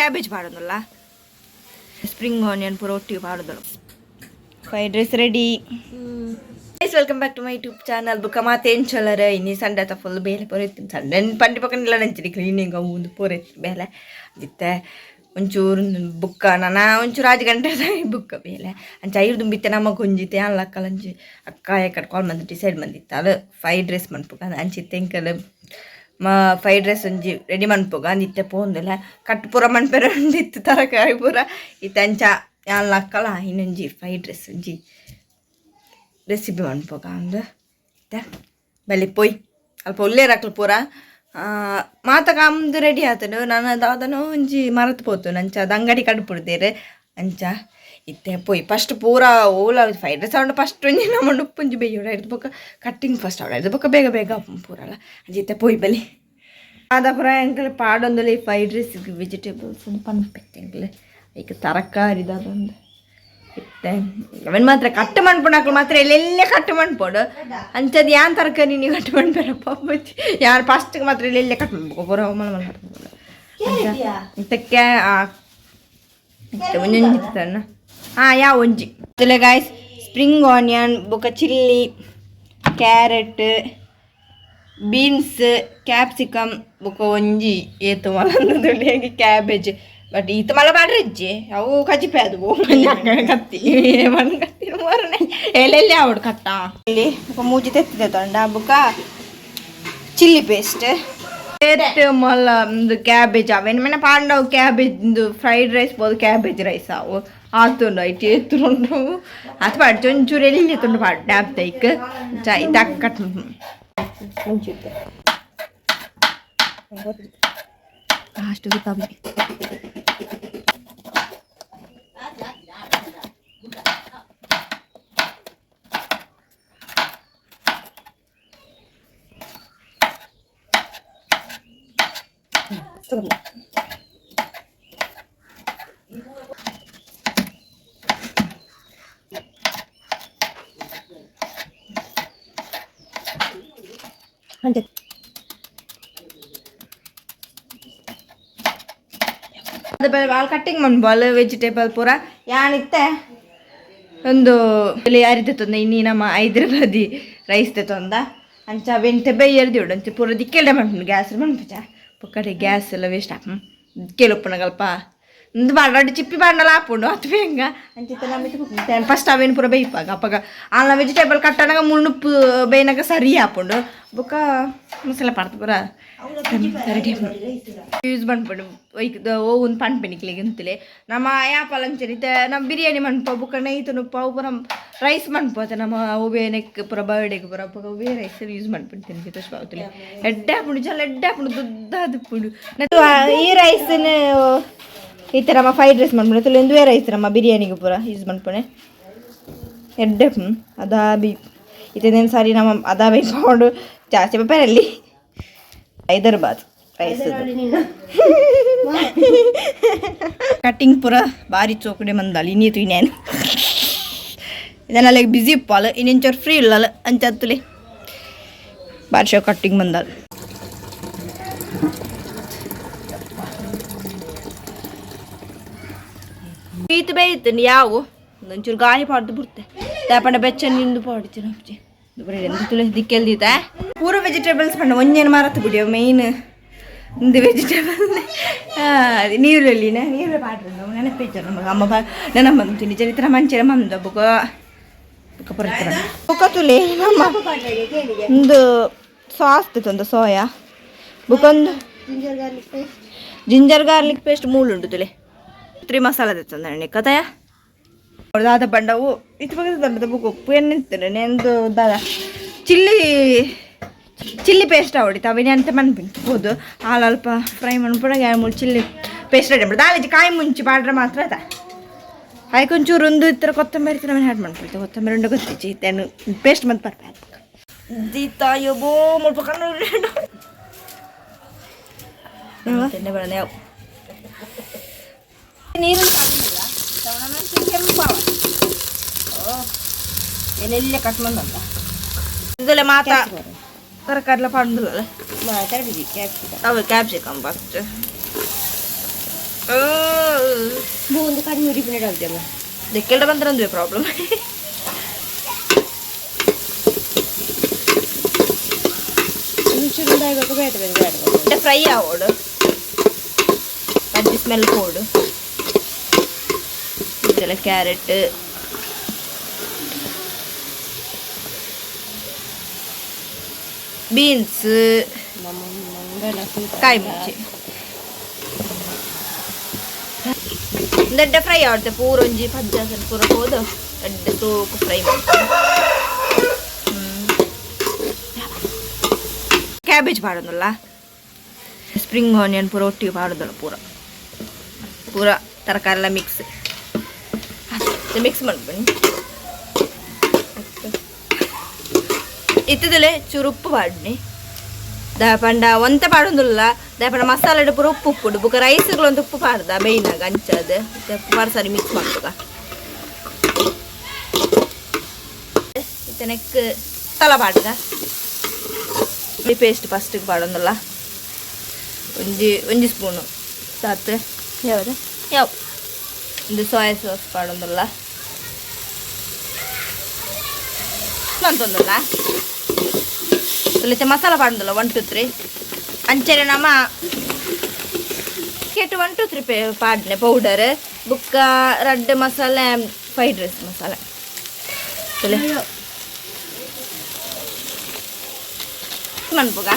Cabbage ಮಾಡೋದಲ್ಲ spring onion ಪೂರ ಒಟ್ಟಿಗೆ ಮಾಡೋದಲ್ಲ fried rice ready. Welcome back to my YouTube channel. ಬುಕ್ಕ ಮಾತೇನು ಚಲರ ಇನ್ನಿ ಸಂಡೆ ಆತ ಫುಲ್ ಬೇಲೆ ಪೊರೆತ್ತೀನಿ ಸಂಡೆ ಪಂಡಿ ಪಕ್ಕನೆಲ್ಲ ನೆಂಚಿಡಿ ಕ್ಲೀನಿಂಗ್ ಒಂದು ಪೂರೈತಿ ಬೇಲೆ ಇತ್ತೆ ಒಂಚೂರು ಬುಕ್ಕ ನಾನು ಒಂಚೂರು 5 ಗಂಟೆ ಬುಕ್ಕ ಬೇಲೆ ಅಂಚ ಐದು ತುಂಬಿತ್ತೆ ನಮಗೆ ಹೊಂಜಿತೆ ಅಲ್ಲ ಅಕ್ಕಲಂಚಿ ಅಕ್ಕ ಯಾಕಡೆ ಕಾಲ್ ಬಂದು ಡಿಸೈಡ್ ಬಂದಿತ್ತು ಅದು fried rice ಮನ್ಪುಗ ಅಂಚಿತ್ತೆ Ilkal fried rice ಒಂಜಿ ರೆಡಿ ಮನ್ಪುಗ ಅಂದಿತ್ತೆ ಪೋಂದಿಲ್ಲ ಕಟ್ಟು ಪೂರ ಮನ್ಪೆರ ಒಂದಿತ್ತು ತರಕಾರಿ ಪೂರ ಇತ್ತು ಅಂಚ ಅಲ್ಲ ಅಕ್ಕಲ್ಲ ಇನ್ನೊಂಜಿ ಫ್ರೈಡ್ ರೈಸ್ ಒಂಜಿ ರೆಸಿಪಿ ಮನ್ಪೋಗ ಅಂದು ಮತ್ತೆ ಬೆಲೆ ಪೊಯ್ ಅಲ್ಪ ಒಳ್ಳೆಯರಾಕ್ಲು ಪೂರ ಮಾತಕ ಅಮ್ದು ರೆಡಿ ಆತನು ನಾನು ಅದನ್ನು ಒಂಜಿ ಮರತು ಪೋತು ನಂಚ ಅದು ಅಂಗಡಿ ಕಡ್ಪುಡ್ದೇರು ಅಂಚ ಇತ್ತೆ ಪೊಯ್ ಫಸ್ಟ್ ಪೂರ ಓಲ ಫ್ರೈಡ್ ರೈಸ್ ಅವನು ಫಸ್ಟ್ ಒಂಜಿ ನಮ್ಮ ಉಪ್ಪುಂಜಿ ಬೇಯೋಡ ಹಿಡ್ದು ಬೊಕ್ಕ ಕಟ್ಟಿಂಗ್ ಫಸ್ಟ್ ಅವಳ ಹಿಡ್ದು ಬೊಕ್ಕ ಬೇಗ ಬೇಗ ಪೂರಲ್ಲ ಅಂಚಿತ್ತೆ ಪೊಯ್ ಬಲಿ ಅದ ಪೂರ ಎಂಕಲ್ ಪಾಡೊಂದಲ್ಲಿ ಫ್ರೈಡ್ ರೈಸ್ಗೆ ವೆಜಿಟೇಬಲ್ಸ್ ಪನ್ಪೆತ್ತೆ ಎಂಕಲ್ ಈಗ ತರಕಾರಿದ ಅದೊಂದು ಇತ್ತೆ ಅವನ್ ಮಾತ್ರ ಕಟ್ಟು ಮಣ್ಪುಣಕ್ಲು ಮಾತ್ರ ಎಲ್ಲೆಲ್ಲೇ ಕಟ್ಟು ಮಣ್ಪೋಡು ಅಂಚದು ಯಾನ್ ತರಕಾರಿ ನೀವು ಕಟ್ಟು ಮಣ್ಪೇರಪ್ಪ ಯಾರು ಫಸ್ಟ್ಗೆ ಮಾತ್ರ ಎಲ್ಲೆಲ್ಲೇ ಕಟ್ಟು ಮಣ್ಬೇಕು ಪೂರ ಮಲ ಮಲ ಕಟ್ಬೋದು ಇಂತಕ್ಕೆ ಒಂಜೊಂಜಿತ್ತಣ್ಣ ಯಾವ ಒಂಜಿ ಅದಲ್ಲ ಗಾಯ್ಸ್ ಸ್ಪ್ರಿಂಗ್ ಆನಿಯನ್ ಬೊಕ ಚಿಲ್ಲಿ ಕ್ಯಾರೆಟ್ ಬೀನ್ಸ್ ಕ್ಯಾಪ್ಸಿಕಮ್ ಬೊಕ ಒಂಜಿ ಏತು ಮಲಂದು ಕ್ಯಾಬೇಜ್ ಬಟ್ ಈತ ಮಲ ಮಾಡ್ರಿ ಇಜ್ಜಿ ಅವು ಕಜಿಪೆ ಅದು ಕತ್ತಿ ಮಣ್ಣು ಕತ್ತಿ ಮರನೆ ಎಲ್ಲೆಲ್ಲಿ ಅವಡು ಕಟ್ಟ ಇಲ್ಲಿ ಮೂಜಿ ತೆತ್ತಿದೆ ತೊಂಡ ಬುಕ್ಕ ಚಿಲ್ಲಿ ಪೇಸ್ಟ್ ಮಲ್ಲ ಕ್ಯಾಬೇಜ್ ಅವೇನು ಮೇನ ಪಾಂಡವು ಕ್ಯಾಬೇಜ್ ಫ್ರೈಡ್ ರೈಸ್ ಬೋದು ಕ್ಯಾಬೇಜ್ ರೈಸ್ ಅವು ಆತುಂಡು ಐಟಿ ಎತ್ತುಂಡು ಅದು ಪಾಡ್ಚು ಒಂಚೂರು ಎಲ್ಲಿ ತುಂಡು ಪಾಡ್ಡೆ ಆಪ್ತೈಕ್ ಇದಾಕ ಕಟ್ ಮುಂಚಿದ್ದೆ ಅಷ್ಟು ಗೊತ್ತಾಗ್ಲಿ ಅದು ಬಾಲ್ ಕಟ್ಟಿಂಗ್ ಮಾಡ್ಬಾಲ್ ವೆಜಿಟೇಬಲ್ ಪೂರ ಯಾನಿತ್ತೆ ಒಂದು ಯಾರಿದ್ದೆ ತೊಂದ ಇನ್ನಿ ನಮ್ಮ ಹೈದ್ರಾಬಾದಿ ರೈಸ್ ತೊಂದ ಅಂಚ ಬೆಂಟೆ ಬೇಯರ್ದಿ ಉಡು ಅಂಚೆ ಪೂರ ದಿಕ್ಕೆಲ್ಡೆ ಮಾಡ್ಕೊಂಡು ಗ್ಯಾಸ್ ಮನ್ಪುಜ ಪುಕ್ಕಡೆ ಗ್ಯಾಸ್ ಎಲ್ಲ ವೇಸ್ಟ್ ಹಾಕು ಕೇಳೊಪ್ಪನಗಲ್ಪ ಒಂದು ಬಾಡ ಚಿಪ್ಪಿ ಬಾಂಡಲ್ಲ ಹಾಕೊಂಡು ಅದು ಬೇಗ ಅಂಚಿತ್ತ ನಮ್ಮ ಫಸ್ಟ್ ಅವೇನು ಪೂರ ಬೇಯ್ಪಾಗ ಅಪ್ಪಾಗ ಆಲ ವೆಜಿಟೇಬಲ್ ಕಟ್ಟನಾಗ ಮುಳ್ಳುಪ್ಪು ಬೇಯ್ನಾಗ ಸರಿ ಹಾಕೊಂಡು ಬುಕ್ಕ ಮಸಾಲೆ ಪಾಡ್ತು ಪೂರ ರೆಡಿ ಯೂಸ್ ಮಾಡ್ಕೊಂಡು ಒಯ್ದು ಓನ್ ಪಣ್ಪೆನಿಕ್ಲಿಗೆ ಅಂತಲೇ ನಮ್ಮ ಯಾಪಲ್ ಅಂಚರಿತೆ ನಮ್ಮ ಬಿರಿಯಾನಿ ಮನ್ಪ ಬುಕ್ಕ ನೈತನು ಪಾವು ಪೂರ ರೈಸ್ ಮನ್ಪೋತೆ ನಮ್ಮ ಉಬೇನಕ್ಕೆ ಪೂರ ಬರ್ಡೇಗೆ ಪೂರ ಬುಕ್ಕ ಉಬೇ ರೈಸ್ ಯೂಸ್ ಮಾಡ್ಬಿಡ್ತೀನಿ ತುಷ್ಪಾವತಿಲೆ ಎಡ್ಡೆ ಹಾಕೊಂಡು ಚಲ ಎಡ್ಡೆ ಹಾಕೊಂಡು ದುಡ್ಡದು ಪುಡು ಈ ರೈಸನ್ನು ಈ ಥರ ನಮ್ಮ ಫ್ರೈಡ್ ರೈಸ್ ಮಾಡ್ಬಿಡ್ತು ಒಂದುವೇ ರೈಸ್ ನಮ್ಮ ಬಿರಿಯಾನಿಗೆ ಪೂರ ಯೂಸ್ ಮಾಡ್ಪಣೆ ಎಡ್ಡೆ ಅದಾ ಬಿ ಇದೇನು ಸಾರಿ ನಮ್ಮ ಅದಾ ಬೈಕೊಂಡು ಜಾಸ್ತಿ ಪೇರಲ್ಲಿ ಹೈದರಾಬಾದ್ ರೈಸ್ ಕಟ್ಟಿಂಗ್ ಪೂರ ಭಾರಿ ಚೋಕಡೆ ಮಂದಲ್ಲ ಇನ್ನೀತು ಇನ್ನೇನು ಇದನ್ನೆಲ್ಲ ಬಿಸಿ ಇಪ್ಪಲ್ಲ ಇನ್ನೊಂಚೂರು ಫ್ರೀ ಇಲ್ಲಲ್ಲ ಅಂಚತ್ತಲೆ ಭಾರಿ ಶೋ ಕಟ್ಟಿಂಗ್ ಮಂದಲ್ಲ ಈತು ಬೇಯಿತ್ತು ಯಾವು ಒಂಚೂರು ಗಾಳಿ ಪಾಡ್ದು ಬಿಡ್ತೆ ತಾಪಂಡ ಬೆಚ್ಚ ನಿಂದು ಪಾಡ್ತಿ ನಮ್ಜಿ ತುಳಿ ದಿಕ್ಕೆಲ್ದಿತ್ತ ಪೂರ ವೆಜಿಟೇಬಲ್ಸ್ ಪಂಡ ಒಂಜೇನು ಮಾರತ್ತು ಬಿಡಿಯೋ ಮೇಯ್ನ್ ಒಂದು ವೆಜಿಟೇಬಲ್ ನೀರಲ್ಲಿ ನೀರು ಪಾಡ್ರಿ ನೆನಪೇಜ ನಮಗೆ ಅಮ್ಮ ನೆನಪು ಬಂತು ನಿಜ ಇತರ ಮಂಚಿರ ಮಂದ ಬುಕ್ಕ ಬುಕ್ಕ ಬರುತ್ತರ ಬುಕ್ಕ ತುಳಿ ನಮ್ಮ ಒಂದು ಸಾಸ್ ಒಂದು ಸೋಯಾ ಬುಕ್ಕೊಂದು ಜಿಂಜರ್ ಗಾರ್ಲಿಕ್ ಪೇಸ್ಟ್ ಮೂಳುಂಟು ತುಳಿ 3 ಮಸಾಲ ತೆತ್ತಂದ್ರೆ ಕಥೆಯ ದಾದ ಬಂಡವು ಇದು ಬಗ್ಗೆ ಬುಕ್ ಉಪ್ಪು ಎಣ್ಣೆ ಇರ್ತಾರೆ ನೆಂದು ದಾದ ಚಿಲ್ಲಿ ಪೇಸ್ಟ್ ಅವಡಿತ್ತು ಅವೇನೆ ಅಂತ ಮನ್ಪಿನ್ಬೋದು ಹಾಲು ಅಲ್ಪ ಫ್ರೈ ಮಾಡ್ಬಿಡ 2-3 ಚಿಲ್ಲಿ ಪೇಸ್ಟ್ ರೆಡಿ ಮಾಡ್ಬಿಡು ದಾಳಿಜಿ ಕಾಯಿ ಮುಂಚಿ ಮಾಡ್ರೆ ಮಾತ್ರ ಅದ ಕಾಯಿ ಒಂಚೂರು ಒಂದು ಈ ಥರ ಕೊತ್ತಂಬರಿ ನಾವು ಹ್ಯಾಡ್ ಮಾಡ್ಬಿಡ್ತೀವಿ ಕೊತ್ತಂಬರಿ ಉಂಡೆ ಗೊತ್ತಿಚ್ಚಿ ತೇನು ಪೇಸ್ಟ್ ಮತ್ತೆ ಬರ್ಬೇಕು ಜೀತಾಯೋ ಬೋ ಮಾಡ್ಬೇಕಂದ್ರೆ ಎಣ್ಣೆ ಬರೋಣ ಯಾವ ನೀರು ಕೆಂಪಾವ ಎಲ್ಲೆಲ್ಲೇ ಕಟ್ ಬಂದಂತ ಇದೆಲ್ಲ ಮಾತಾ ತರಕಾರಿಲ್ಲ ಪಂಡುಲ್ಲ ಮಾತಾಡಿದ್ವಿ ಕ್ಯಾಪ್ಸಿಕಮ್ ಅವು ಕ್ಯಾಪ್ಸಿಕಮ್ ಫಸ್ಟ್ ಮೂಂದು ಕಡಿಮೆ ರಿಪೇರ್ ಆಗ್ತೇವೆ ದೆಕ್ಕೆಲ್ಲ ಬಂದ್ರೆ ಅಂದ್ರೆ ಪ್ರಾಬ್ಲಮ್. ಮುಂಚೂರು ಬೇಡ ಫ್ರೈ ಆವೋಡು ಅಜ್ಜಿ ಸ್ಮೆಲ್ ಕೋಡು ಇದೆಲ್ಲ ಕ್ಯಾರೆಟ್ ಬೀನ್ಸ್ ಕಾಯಿ ಮುಚ್ಚಿ ದೊಡ್ಡ ಫ್ರೈ ಆಡ್ತೆ ಪೂರೊಂಜಿ ಪಜ್ಜಾಸನ್ ಪೂರ ಹೋದು ದೊಡ್ಡ ತೂಕು ಫ್ರೈ ಮಾಡ್ತೀನಿ. ಕ್ಯಾಬೇಜ್ ಮಾಡೋದಲ್ಲ, ಸ್ಪ್ರಿಂಗ್ ಆನಿಯನ್ ಪೂರ ಒಟ್ಟಿಗೆ ಮಾಡೋದಲ್ಲ, ಪೂರ ತರಕಾರಿ ಎಲ್ಲ ಮಿಕ್ಸ್ ಮಾಡ್ಬನ್ನಿ. ಇತ್ತದಲ್ಲೇ ಚೂರು ಉಪ್ಪು ಪಾಡ್ನಿ ದಾಪಂಡ ಒಂತ ಪಾಡೋದಿಲ್ಲ ದಾಪಂಡ ಮಸಾಲೆ ಪೂರ ಉಪ್ಪು ಬುಕ್ಕ ರೈಸ್ಗಳೊಂದು ಉಪ್ಪು ಪಾಡ್ದ ಬೇಯ್ನಾಗ ಅಂಚದ ಉಪ್ಪು ಪಾಡು ಸರಿ ಮಿಕ್ಸ್ ಮಾಡ್ಬೇಕ. ನೆಕ್ ತಲ ಪಾಡ್ಗ ಪೇಸ್ಟ್ ಫಸ್ಟಿಗೆ ಪಾಡೋದಿಲ್ಲ ಒಂಜಿ ಸ್ಪೂನು ಸಾತು ಯಾವ ಒಂದು ಸೋಯಾ ಸಾಸ್ ಪಾಡೋದಿಲ್ಲ ಅಂತಂದಲ್ಲ ಮಸಾಲ ಪಾಡೋದಿಲ್ಲ 1 2 3 ಅಂಚೆನೆ ನಮ್ಮ ಕೆಟ್ಟು 1 2 3 ಪಾಡ್ನೆ ಪೌಡರ್ ಬುಕ್ಕ ರೆಡ್ ಮಸಾಲೆ ಫ್ರೈಡ್ ರೈಸ್ ಮಸಾಲೆ ಅನ್ಪುಗ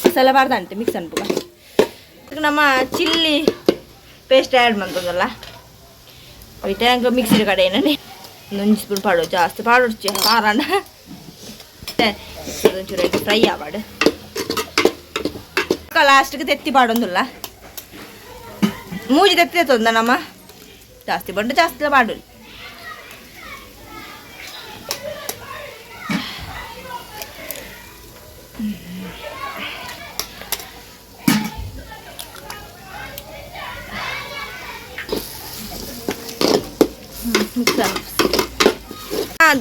ಮಸಾಲೆ ಪಾಡ್ದಂಟೆ ಮಿಕ್ಸ್ ಅನ್ಪುಗ ನಮ್ಮ ಚಿಲ್ಲಿ ಪೇಸ್ಟ್ ಆ್ಯಡ್ ಮಾಡ್ತದಲ್ಲ ಒಯ್ತೆ ಹಂಗೆ ಮಿಕ್ಸಿದ ಕಡೆ ಏನೇ ಒಂದೊಂದು ಸ್ಪೂನ್ ಪಾಡೋ ಜಾಸ್ತಿ ಪಾಡೋಡ್ಚಿ ಖಾರನ ಒಂಚೂರು ಫ್ರೈ ಆವಾಡು ಲಾಸ್ಟ್ಗೆ ತೆತ್ತಿ ಪಾಡೋದಿಲ್ಲ ಮೂಜಿ ತೆತ್ತಿ ತೊಂದ ನಮ್ಮ ಜಾಸ್ತಿ ಬಂಡು ಜಾಸ್ತಿ ಪಾಡು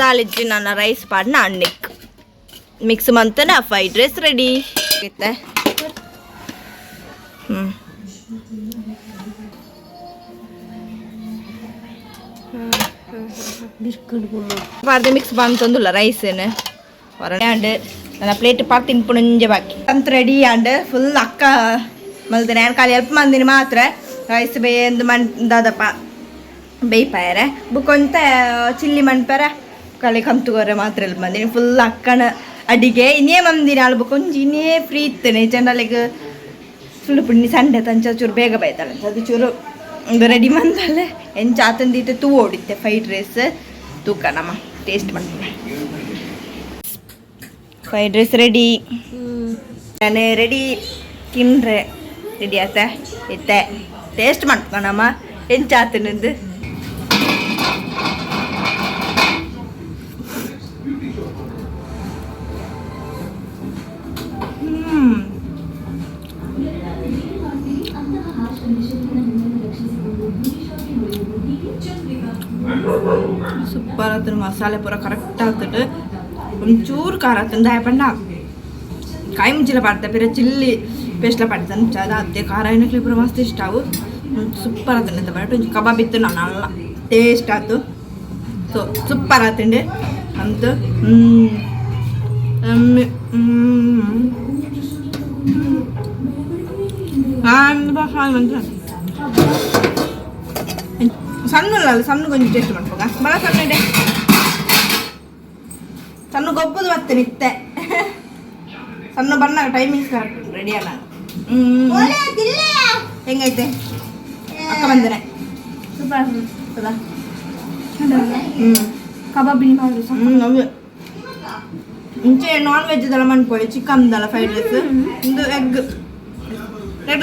ದಾಲಿಜ್ಜಿ ನನ್ನ ರೈಸ್ ಪಾಡ್ನ ಅಣ್ಣಿಕ್ ಮಿಕ್ಸ್ ಮಂತನ ಫ್ರೈಡ್ ರೈಸ್ ರೆಡಿ ಆಗುತ್ತೆ. ಪಾಡ್ದೆ ಮಿಕ್ಸ್ ಬಂತಂದುಲ್ಲ ರೈಸೇನು ಹೊರಡೆ ನನ್ನ ಪ್ಲೇಟ್ ಪಾಕ್ ತಿನ್ಪುಣಂಜೆ ಬಾಕಿ ಅಂತ ರೆಡಿ ಆಂಡ್ ಫುಲ್ ಅಕ್ಕ ಮಲ್ತೇನೆ ನಾನು ಖಾಲಿ ಹೆಲ್ಪ್ ಮಂದಿನಿ ಮಾತ್ರ ರೈಸ್ ಬೇಯಂದು ದಾದಪ್ಪ ಬೇಯ್ಪಾಯರೆ ಬುಕ್ಕೊಂತ ಚಿಲ್ಲಿ ಮಣ್ಪಾರ ಕಲೆ ಕಂತುಗೋರೆ ಮಾತ್ರ ಹೆಲ್ಪ್ ಮಂದಿನಿ ಫುಲ್ ಅಕ್ಕನ ಅಡಿಗೆ ಇನ್ನೇ ಮಂದಿನ ಅಲ್ಬ ಕೊಂಚ ಇನ್ನೇ ಫ್ರೀ ಇತ್ತೇನೆ ಜನರಿಗೆ ಸುಳ್ಳು ಪುಣ್ಣಿ ಸಂಡೆ ತಂಚ ಚೂರು ಬೇಗ ಬೈತಾಳೆ ಅದು ಚೂರು ರೆಡಿ ಮಂದಲ್ಲೇ ಎಂಚ ಆತಂದಿತ್ತೆ ತೂ ಓಡಿತ್ತೆ ಫ್ರೈಡ್ ರೈಸ್ ತೂಕ ನಮ್ಮ ಟೇಸ್ಟ್ ಮಾಡ್ತೀನಿ. ಫ್ರೈಡ್ ರೈಸ್ ರೆಡಿ ನಾನೇ ರೆಡಿ ತಿನ್ರೆ ರೆಡಿ ಆತ ಇತ್ತೆ ಟೇಸ್ಟ್ ಮಾಡ್ಕೊಳಮ್ಮ ಎಂಚ ಆತನಂದು ಸೂಪರ್ ಆತನ ಮಸಾಲೆ ಪೂರ ಕರೆಕ್ಟ್ ಆಗ್ತದೆ ಒಂಚೂರು ಖಾರ ಆಗ್ತದೆ ದಾಯಪಂಡ ಕಾಯಿ ಮುಂಚಿಲ ಪಾಡ್ತಾ ಬೇರೆ ಚಿಲ್ಲಿ ಪೇಸ್ಟ್ಲ ಪಾಡ್ತಾನೆ ಚದ ಅದೇ ಖಾರ ಏನಕ್ಕೆ ಪೂರ ಮಸ್ತ್ ಇಷ್ಟ ಅವು ಸೂಪರ್ ಆತಂಡೆ ಅಂತ ಬಟ್ ಒಂಚೂರು ಕಬಾಬ್ ಇತ್ತು ನಾನು ಅಲ್ಲ ಟೇಸ್ಟ್ ಆಯ್ತು ಸೊ ಸೂಪರ್ ಆತಂಡೆ ಅಂತ ಸಣ್ಣ ಸಣ್ಣ ಕೊಂಚ ಟೇಸ್ಟ್ ಮಾಡ್ಬೋಗ ಬಲ ಸಣ್ಣ ಇದೆ ಸಣ್ಣ ಗೊಬ್ಬದು ಮತ್ತೆ ನಿತ್ತೆ ಸಣ್ಣ ಬಣ್ಣ ಟೈಮಿಂಗ್ಸ್ ಕರೆಕ್ಟ್ ರೆಡಿ ಅಲ್ಲ ಹೆಂಗೈತೆ ಅಕ್ಕ ಬಂದರೆ ಸೂಪರ್ ಹೌದಾ ಕಬಾಬಿ ಮಾಡಿ ಅವು ಮುಂಚೆ ನಾನ್ ವೆಜ್ ದಲ್ಲ ಮಾಡ್ಕೊಳ್ಳಿ ಚಿಕನ್ದಲ್ಲ ಫ್ರೈಡ್ ರೈಸ್ ಒಂದು ಎಗ್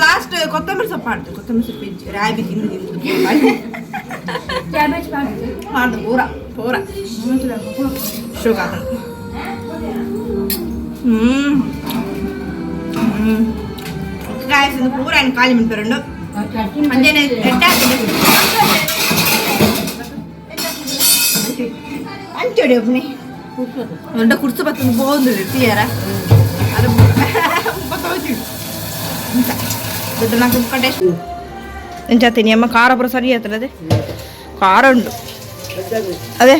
ಲಾಸ್ಟ್ ಕೊತ್ತಂಬರಿ ಸೊಪ್ಪು ಮಾಡ್ತೀವಿ ಕೊತ್ತಂಬರಿ ಸೊಪ್ಪು ಇಜ್ಜಿ ರಾಬಿ ತಿಂದು ಮಾಡ್ದು ಪೂರ ಪೂರ ಶೋಕ ಗಾಯಸ್ ಪೂರ ಏನು ಖಾಲಿ ಮಾಡ್ತಾರಂಡು ಅಂಜನೆ ಅಂಚಡಿ ಒಬ್ಬನಿ ದೊಡ್ಡ ಕುರ್ಸು ಬತ್ತೊಂದು ಬೋಂದು ತೀಯಾರ ಅದು ದೊಡ್ಡ ನಾಲ್ಕು ಕಡೆ నేను చేತೀನಿ అమ్మ కారపుర సరి చేస్తారు అదే కార ఉండు అదే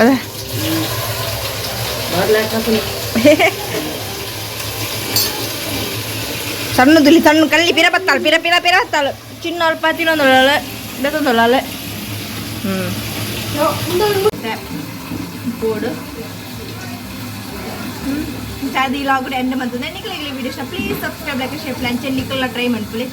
అదే ಸಣ್ಣದಿಲ್ಲಿ ಸಣ್ಣ ಕಲ್ಲಿ ಪಿರ ಬತ್ತಾಳು ಪಿರ ಪಿರ ಪಿರ ಹತ್ತಾಳು ಚಿನ್ನ ಅಲ್ಪ ತಿನ್ನೊಂದೊಳ್ಳೆ ಬೆತ್ತೊಂದೊಳ್ಳೆ ಬೋರ್ಡು అది ఇలా కూడా ఎండ్ మంత్ నీకు videos please subscribe like share plan చెన్నికల్లా ట్రై మనుకులే